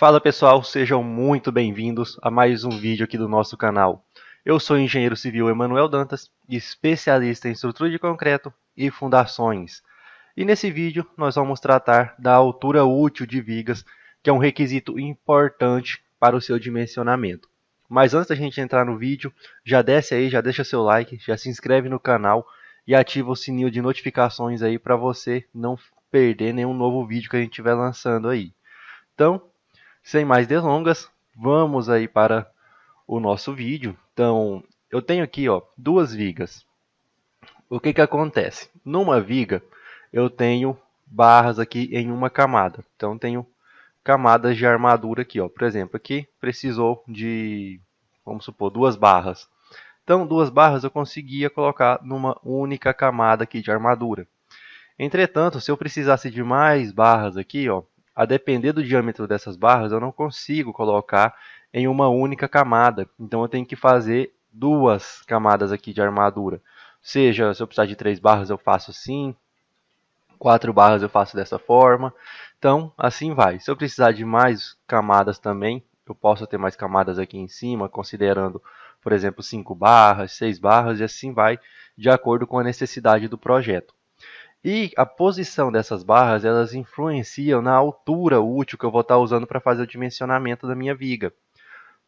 Fala pessoal, sejam muito bem-vindos a mais um vídeo aqui do nosso canal. Eu sou o engenheiro civil Emanuel Dantas, especialista em estrutura de concreto e fundações. E nesse vídeo nós vamos tratar da altura útil de vigas, que é um requisito importante para o seu dimensionamento. Mas antes da gente entrar no vídeo, já desce aí, já deixa seu like, já se inscreve no canal e ativa o sininho de notificações aí para você não perder nenhum novo vídeo que a gente estiver lançando aí. Então, sem mais delongas, vamos aí para o nosso vídeo. Então, eu tenho aqui duas vigas. O que acontece? Numa viga, eu tenho barras aqui em uma camada. Então, tenho camadas de armadura aqui. Por exemplo, aqui precisou de, vamos supor, duas barras. Então, duas barras eu conseguia colocar numa única camada aqui de armadura. Entretanto, se eu precisasse de mais barras aqui, a depender do diâmetro dessas barras, eu não consigo colocar em uma única camada. Então eu tenho que fazer duas camadas aqui de armadura. Seja, se eu precisar de 3 barras, eu faço assim, 4 barras eu faço dessa forma. Então, assim vai. Se eu precisar de mais camadas também, eu posso ter mais camadas aqui em cima, considerando, por exemplo, 5 barras, 6 barras, e assim vai, de acordo com a necessidade do projeto. E a posição dessas barras, elas influenciam na altura útil que eu vou estar usando para fazer o dimensionamento da minha viga.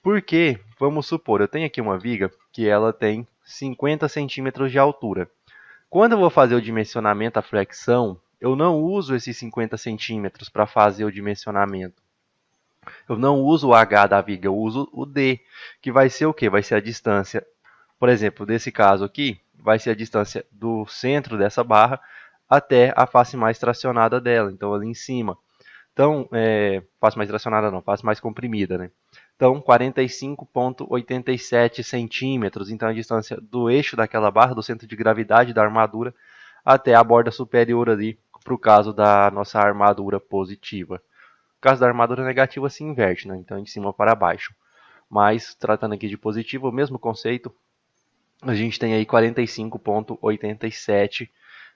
Porque, vamos supor, eu tenho aqui uma viga que ela tem 50 centímetros de altura. Quando eu vou fazer o dimensionamento, a flexão, eu não uso esses 50 centímetros para fazer o dimensionamento. Eu não uso o H da viga, eu uso o D, que vai ser o quê? Vai ser a distância, por exemplo, desse caso aqui, vai ser a distância do centro dessa barra até a face mais tracionada dela, então ali em cima. Então, face mais tracionada não, face mais comprimida, né? Então, 45,87 centímetros, então a distância do eixo daquela barra, do centro de gravidade da armadura, até a borda superior ali, para o caso da nossa armadura positiva. No caso da armadura negativa se inverte, né? Então de cima para baixo. Mas, tratando aqui de positivo, o mesmo conceito, a gente tem aí 45,87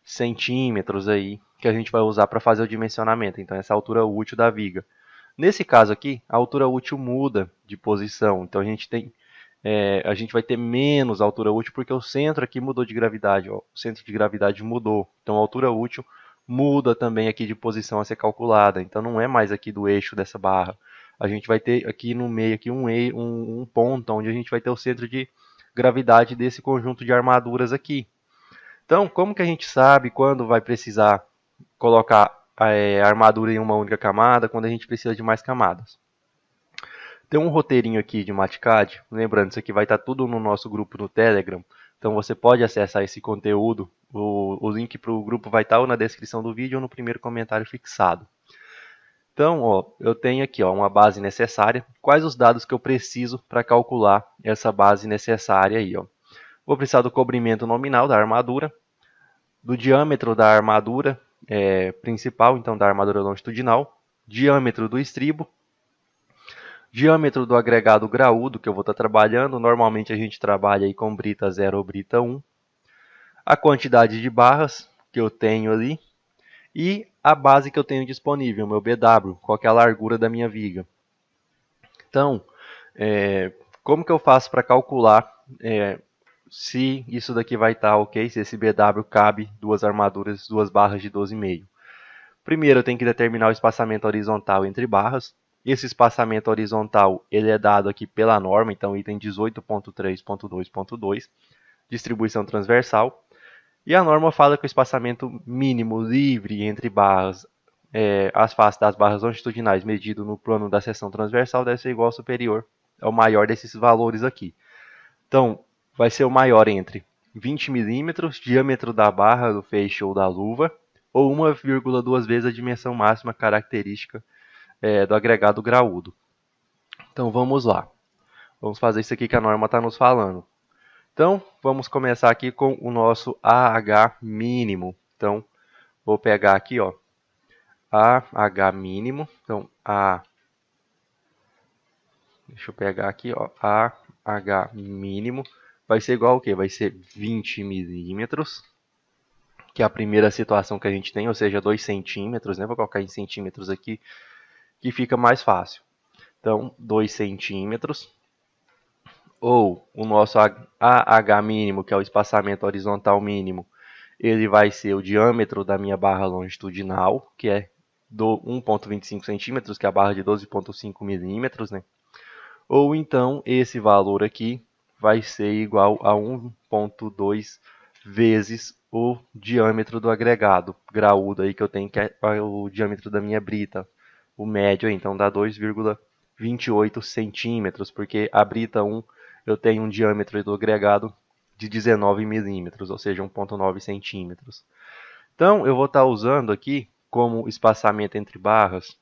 centímetros aí que a gente vai usar para fazer o dimensionamento. Então essa é a altura útil da viga. Nesse caso aqui, a altura útil muda de posição. Então a gente vai ter menos altura útil porque o centro aqui mudou de gravidade. O centro de gravidade mudou. Então a altura útil muda também aqui de posição a ser calculada. Então não é mais aqui do eixo dessa barra. A gente vai ter aqui no meio aqui um ponto onde a gente vai ter o centro de gravidade desse conjunto de armaduras aqui. Então, como que a gente sabe quando vai precisar colocar a armadura em uma única camada, quando a gente precisa de mais camadas? Tem um roteirinho aqui de Mathcad, lembrando, isso aqui vai estar tudo no nosso grupo no Telegram, então você pode acessar esse conteúdo, o link para o grupo vai estar ou na descrição do vídeo ou no primeiro comentário fixado. Então, eu tenho aqui uma base necessária. Quais os dados que eu preciso para calcular essa base necessária aí? Vou precisar do cobrimento nominal da armadura, do diâmetro da armadura principal, então da armadura longitudinal, diâmetro do estribo, diâmetro do agregado graúdo que eu vou estar trabalhando. Normalmente a gente trabalha aí com brita 0 ou brita 1. A quantidade de barras que eu tenho ali e a base que eu tenho disponível, meu BW, qual é a largura da minha viga. Então, como que eu faço para calcular se isso daqui vai estar ok, se esse BW cabe duas armaduras, duas barras de 12,5? Primeiro eu tenho que determinar o espaçamento horizontal entre barras. Esse espaçamento horizontal ele é dado aqui pela norma, então item 18.3.2.2, distribuição transversal. E a norma fala que o espaçamento mínimo livre entre barras, as faces das barras longitudinais medido no plano da seção transversal deve ser igual ao superior ao maior desses valores aqui. Então, vai ser o maior entre 20 milímetros, diâmetro da barra, do feixe ou da luva, ou 1,2 vezes a dimensão máxima característica do agregado graúdo. Então, vamos lá. Vamos fazer isso aqui que a norma está nos falando. Então, vamos começar aqui com o nosso AH mínimo. Então, vou pegar aqui, AH mínimo. Então, deixa eu pegar aqui, AH mínimo. Vai ser igual ao quê? Vai ser 20 milímetros, que é a primeira situação que a gente tem, ou seja, 2 centímetros, né? Vou colocar em centímetros aqui, que fica mais fácil. Então, 2 centímetros. Ou o nosso AH mínimo, que é o espaçamento horizontal mínimo, ele vai ser o diâmetro da minha barra longitudinal, que é 1,25 centímetros, que é a barra de 12,5 milímetros, né? Ou então, esse valor aqui vai ser igual a 1,2 vezes o diâmetro do agregado graúdo aí que eu tenho, que é o diâmetro da minha brita, o médio aí, então dá 2,28 centímetros, porque a brita 1 eu tenho um diâmetro do agregado de 19 milímetros, ou seja, 1,9 centímetros. Então, eu vou estar usando aqui como espaçamento entre barras.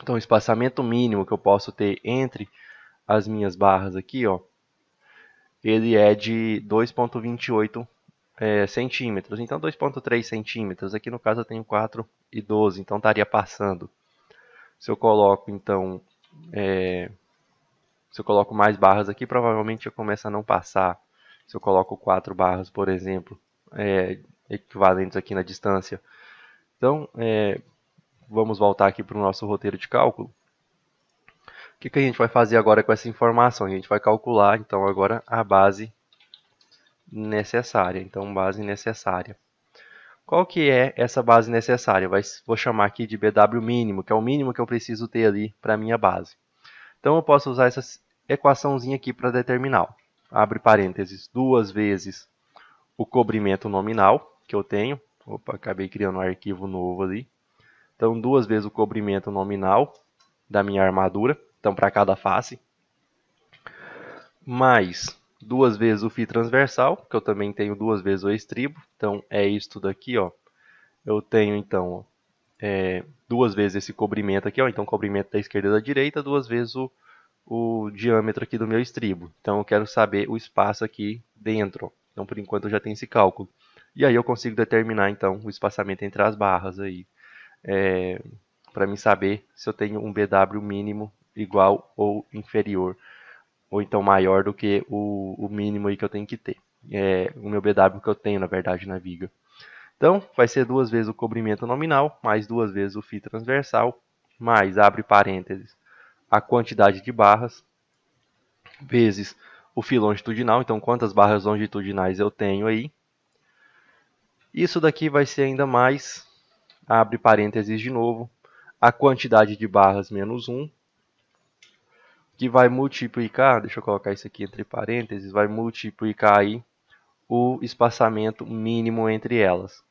Então, o espaçamento mínimo que eu posso ter entre as minhas barras aqui, ó, ele é de 2,28 centímetros. Então, 2,3 centímetros. Aqui no caso eu tenho 4,12, então estaria passando. Se eu coloco, então, se eu coloco mais barras aqui, provavelmente eu começo a não passar. Se eu coloco 4 barras, por exemplo, equivalentes aqui na distância. Então, vamos voltar aqui para o nosso roteiro de cálculo. O que a gente vai fazer agora com essa informação? A gente vai calcular, então, agora a base necessária. Então, base necessária. Qual que é essa base necessária? Vou chamar aqui de BW mínimo, que é o mínimo que eu preciso ter ali para a minha base. Então, eu posso usar essa equaçãozinha aqui para determinar. Abre parênteses, 2 vezes o cobrimento nominal que eu tenho. Opa, acabei criando um arquivo novo ali. Então, 2 vezes o cobrimento nominal da minha armadura, então para cada face, mais 2 vezes o φ transversal, que eu também tenho 2 vezes o estribo, então é isso daqui, ó. Eu tenho então 2 vezes esse cobrimento aqui, ó, então cobrimento da esquerda e da direita, 2 vezes o diâmetro aqui do meu estribo. Então eu quero saber o espaço aqui dentro. Então por enquanto eu já tenho esse cálculo. E aí eu consigo determinar então o espaçamento entre as barras aí, para mim saber se eu tenho um BW mínimo igual ou inferior, ou então maior do que o mínimo aí que eu tenho que ter. O meu BW que eu tenho, na verdade, na viga. Então, vai ser 2 vezes o cobrimento nominal, mais 2 vezes o φ transversal, mais, abre parênteses, a quantidade de barras, vezes o φ longitudinal, então quantas barras longitudinais eu tenho aí. Isso daqui vai ser ainda mais, abre parênteses de novo, a quantidade de barras menos 1, que vai multiplicar, deixa eu colocar isso aqui entre parênteses, vai multiplicar aí o espaçamento mínimo entre elas.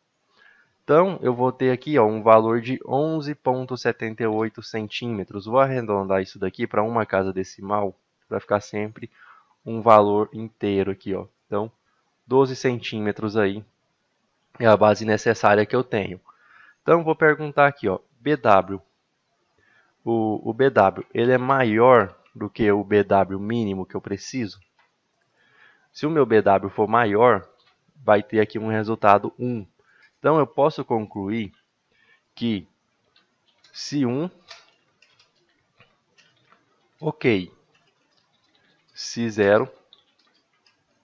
Então, eu vou ter aqui ó, um valor de 11,78 centímetros. Vou arredondar isso daqui para uma casa decimal, para ficar sempre um valor inteiro aqui. Ó. Então, 12 centímetros aí é a base necessária que eu tenho. Então, vou perguntar aqui, ó, BW. O BW, ele é maior do que o BW mínimo que eu preciso? Se o meu BW for maior, vai ter aqui um resultado 1. Então, eu posso concluir que se 1, ok. Se 0,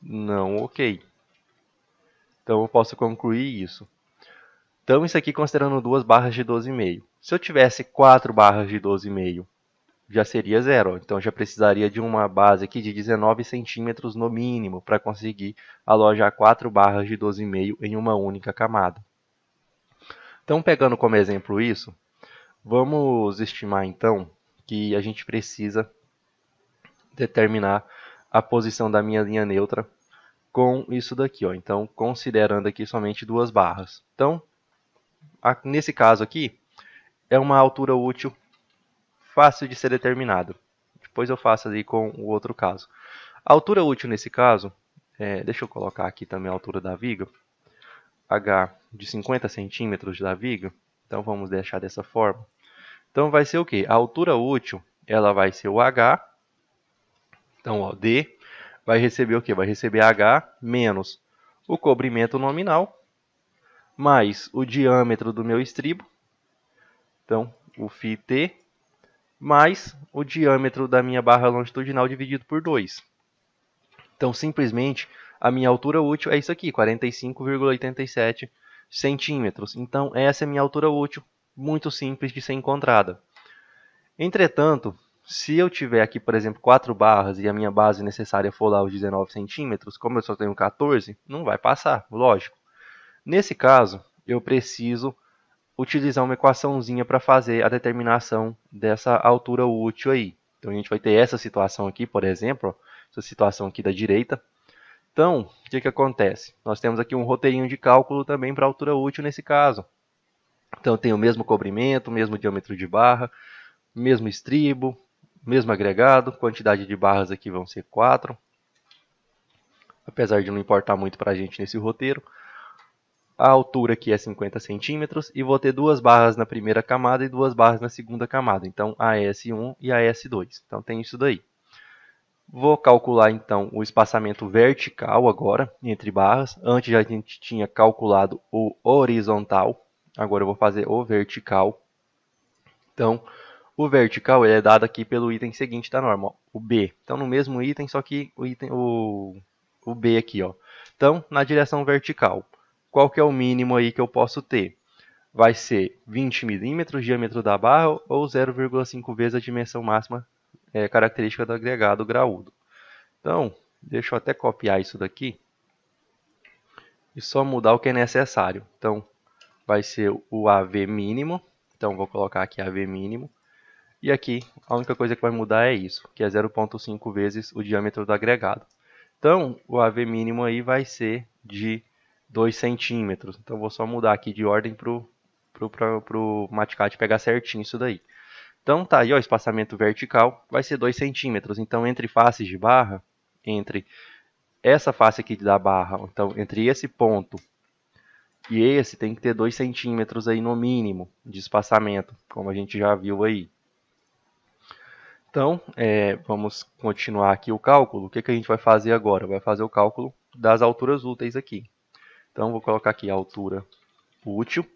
não ok. Então, eu posso concluir isso. Então, isso aqui considerando 2 barras de 12,5. Se eu tivesse 4 barras de 12,5, já seria 0. Então, já precisaria de uma base aqui de 19 centímetros no mínimo para conseguir alojar 4 barras de 12,5 em uma única camada. Então, pegando como exemplo isso, vamos estimar então que a gente precisa determinar a posição da minha linha neutra com isso daqui, ó. Então, considerando aqui somente 2 barras. Então, nesse caso aqui, é uma altura útil fácil de ser determinada. Depois eu faço ali com o outro caso. A altura útil nesse caso, deixa eu colocar aqui também a altura da viga, H de 50 centímetros da viga, então vamos deixar dessa forma. Então vai ser o quê? A altura útil, ela vai ser o H, então ó, D, vai receber o quê? Vai receber H menos o cobrimento nominal, mais o diâmetro do meu estribo, então o φt, mais o diâmetro da minha barra longitudinal dividido por 2. Então, simplesmente, a minha altura útil é isso aqui, 45,87 centímetros. Então, essa é a minha altura útil, muito simples de ser encontrada. Entretanto, se eu tiver aqui, por exemplo, 4 barras e a minha base necessária for lá os 19 centímetros, como eu só tenho 14, não vai passar, lógico. Nesse caso, eu preciso utilizar uma equaçãozinha para fazer a determinação dessa altura útil aí. Então a gente vai ter essa situação aqui, por exemplo, ó, essa situação aqui da direita. Então, o que acontece? Nós temos aqui um roteirinho de cálculo também para a altura útil nesse caso. Então tem o mesmo comprimento, mesmo diâmetro de barra, mesmo estribo, mesmo agregado, quantidade de barras aqui vão ser 4, apesar de não importar muito para a gente nesse roteiro. A altura aqui é 50 centímetros e vou ter 2 barras na primeira camada e 2 barras na segunda camada. Então, a S1 e a S2. Então, tem isso daí. Vou calcular, então, o espaçamento vertical agora, entre barras. Antes a gente tinha calculado o horizontal. Agora eu vou fazer o vertical. Então, o vertical ele é dado aqui pelo item seguinte da norma, ó, o B. Então, no mesmo item, só que o B aqui. Ó. Então, na direção vertical. Qual que é o mínimo aí que eu posso ter? Vai ser 20 milímetros, diâmetro da barra, ou 0,5 vezes a dimensão máxima característica do agregado graúdo. Então, deixa eu até copiar isso daqui e só mudar o que é necessário. Então, vai ser o AV mínimo. Então, vou colocar aqui AV mínimo. E aqui, a única coisa que vai mudar é isso, que é 0,5 vezes o diâmetro do agregado. Então, o AV mínimo aí vai ser de 2 centímetros. Então, vou só mudar aqui de ordem para o Matcat pegar certinho isso daí. Então, tá aí, ó, o espaçamento vertical vai ser 2 centímetros. Então, entre faces de barra, entre essa face aqui da barra, então, entre esse ponto e esse, tem que ter 2 centímetros aí no mínimo de espaçamento, como a gente já viu aí. Então, vamos continuar aqui o cálculo. O que a gente vai fazer agora? Vai fazer o cálculo das alturas úteis aqui. Então, vou colocar aqui a altura útil,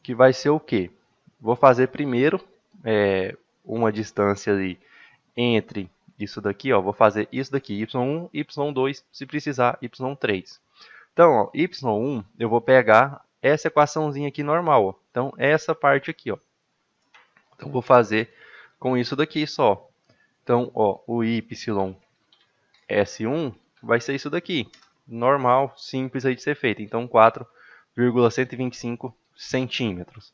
que vai ser o quê? Vou fazer primeiro uma distância ali entre isso daqui, ó, vou fazer isso daqui, y1, y2, se precisar, y3. Então, ó, y1, eu vou pegar essa equaçãozinha aqui normal, ó. Então, essa parte aqui, ó. Então, vou fazer com isso daqui só. Então, ó, o y S1 vai ser isso daqui. Normal, simples aí de ser feito. Então, 4,125 centímetros.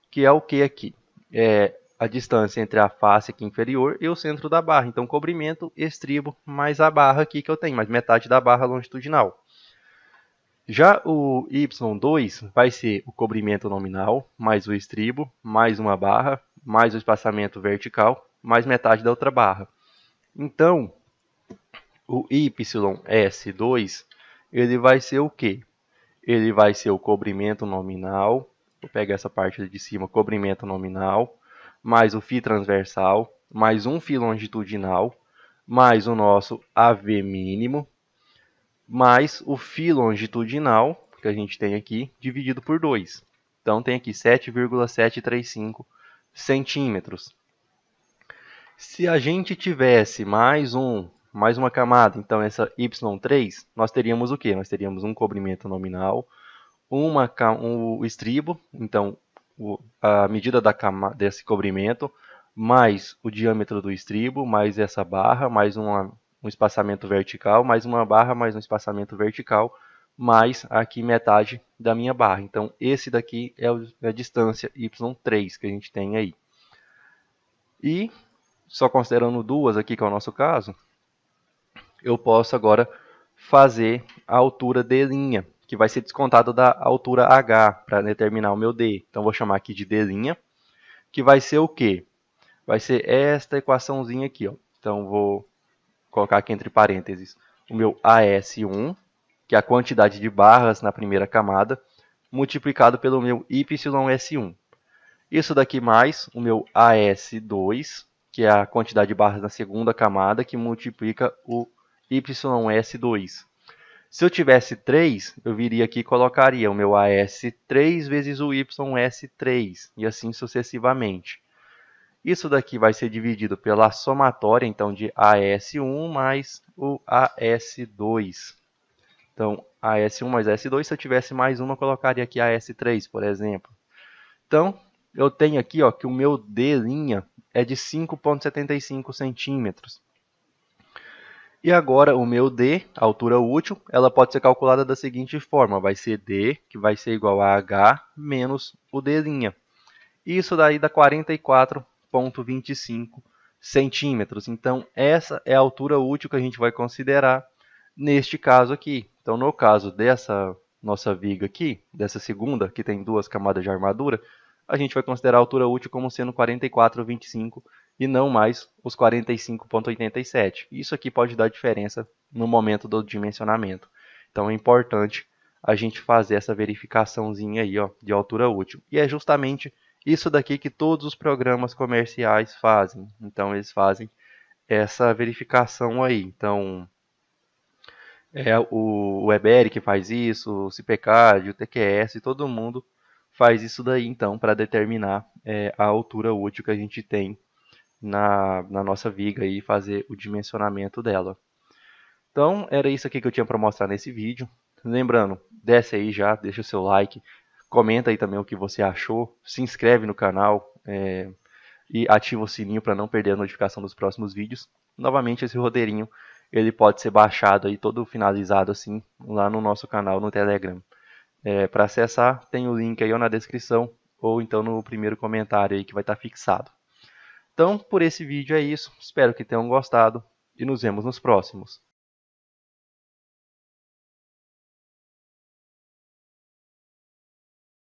Que é o que aqui? É a distância entre a face aqui inferior e o centro da barra. Então, comprimento, estribo, mais a barra aqui que eu tenho, mais metade da barra longitudinal. Já o y2 vai ser o comprimento nominal, mais o estribo, mais uma barra, mais o espaçamento vertical, mais metade da outra barra. Então, o YS2 ele vai ser o quê? Ele vai ser o comprimento nominal, vou pegar essa parte de cima, comprimento nominal, mais o φ transversal, mais um φ longitudinal, mais o nosso AV mínimo, mais o φ longitudinal, que a gente tem aqui, dividido por 2. Então, tem aqui 7,735 centímetros. Se a gente tivesse mais uma camada, então essa y3, nós teríamos o quê? Nós teríamos um comprimento nominal, um estribo, então a medida desse comprimento, mais o diâmetro do estribo, mais essa barra, mais um espaçamento vertical, mais uma barra, mais um espaçamento vertical, mais aqui metade da minha barra. Então, esse daqui é a distância y3 que a gente tem aí. E, só considerando duas aqui, que é o nosso caso, eu posso agora fazer a altura D', que vai ser descontado da altura H para determinar o meu D. Então, vou chamar aqui de D', que vai ser o quê? Vai ser esta equaçãozinha aqui. Ó. Então, vou colocar aqui entre parênteses o meu AS1, que é a quantidade de barras na primeira camada, multiplicado pelo meu YS1. Isso daqui mais o meu AS2, que é a quantidade de barras na segunda camada, que multiplica o YS2. Se eu tivesse 3, eu viria aqui e colocaria o meu AS3 vezes o YS3, e assim sucessivamente. Isso daqui vai ser dividido pela somatória, então, de AS1 mais o AS2. Então, AS1 mais AS2, se eu tivesse mais uma, eu colocaria aqui AS3, por exemplo. Então, eu tenho aqui ó, que o meu D' é de 5,75 centímetros. E agora o meu D, a altura útil, ela pode ser calculada da seguinte forma. Vai ser D, que vai ser igual a H, menos o D'. Isso daí dá 44,25 centímetros. Então, essa é a altura útil que a gente vai considerar neste caso aqui. Então, no caso dessa nossa viga aqui, dessa segunda, que tem duas camadas de armadura, a gente vai considerar a altura útil como sendo 44,25 e não mais os 45,87. Isso aqui pode dar diferença no momento do dimensionamento. Então, é importante a gente fazer essa verificaçãozinha aí, ó, de altura útil. E é justamente isso daqui que todos os programas comerciais fazem. Então, eles fazem essa verificação aí. Então, é o Weberi que faz isso, o CPCAD, o TQS, todo mundo faz isso daí, então, para determinar a altura útil que a gente tem na nossa viga e fazer o dimensionamento dela. Então, era isso aqui que eu tinha para mostrar nesse vídeo. Lembrando, desce aí já, deixa o seu like, comenta aí também o que você achou, se inscreve no canal e ativa o sininho para não perder a notificação dos próximos vídeos. Novamente, esse roteirinho ele pode ser baixado aí todo finalizado assim lá no nosso canal no Telegram. Para acessar, tem o link aí ou na descrição ou então no primeiro comentário aí que vai estar fixado. Então, por esse vídeo é isso. Espero que tenham gostado e nos vemos nos próximos.